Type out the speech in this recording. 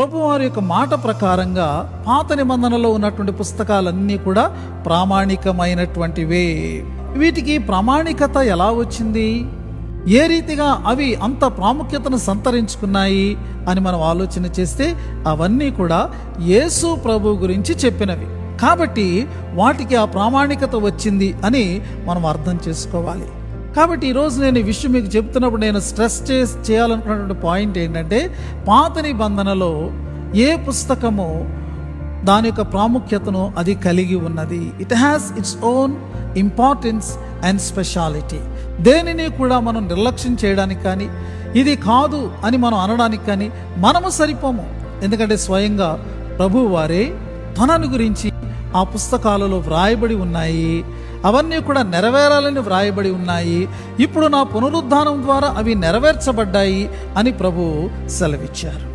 ప్రభువారి యొక్క మాట ప్రకారంగా పాత నిబంధనలో ఉన్నటువంటి పుస్తకాలన్నీ కూడా ప్రామాణికమైనటువంటివే. వీటికి ప్రామాణికత ఎలా వచ్చింది, ఏ రీతిగా అవి అంత ప్రాముఖ్యతను సంతరించుకున్నాయి అని మనం ఆలోచన చేస్తే అవన్నీ కూడా యేసు ప్రభు గురించి చెప్పినవి. కాబట్టి వాటికి ఆ ప్రామాణికత వచ్చింది అని మనం అర్థం చేసుకోవాలి. కాబట్టి ఈరోజు నేను ఈ విషయం మీకు చెప్తున్నప్పుడు నేను స్ట్రెస్ చేయాలనుకున్నటువంటి పాయింట్ ఏంటంటే, పాత నిబంధనలో ఏ పుస్తకము దాని యొక్క ప్రాముఖ్యతను అది కలిగి ఉన్నది. It has its own importance and speciality. దేనిని కూడా మనం నిర్లక్ష్యం చేయడానికి కానీ, ఇది కాదు అని మనం అనడానికి కానీ మనము సరిపోము. ఎందుకంటే స్వయంగా ప్రభు వారే తనను గురించి ఆ పుస్తకాలలో వ్రాయబడి ఉన్నాయి. అవన్నీ కూడా నెరవేరాలని వ్రాయబడి ఉన్నాయి. ఇప్పుడు నా పునరుద్ధానం ద్వారా అవి నెరవేర్చబడ్డాయి అని ప్రభువు సెలవిచ్చారు.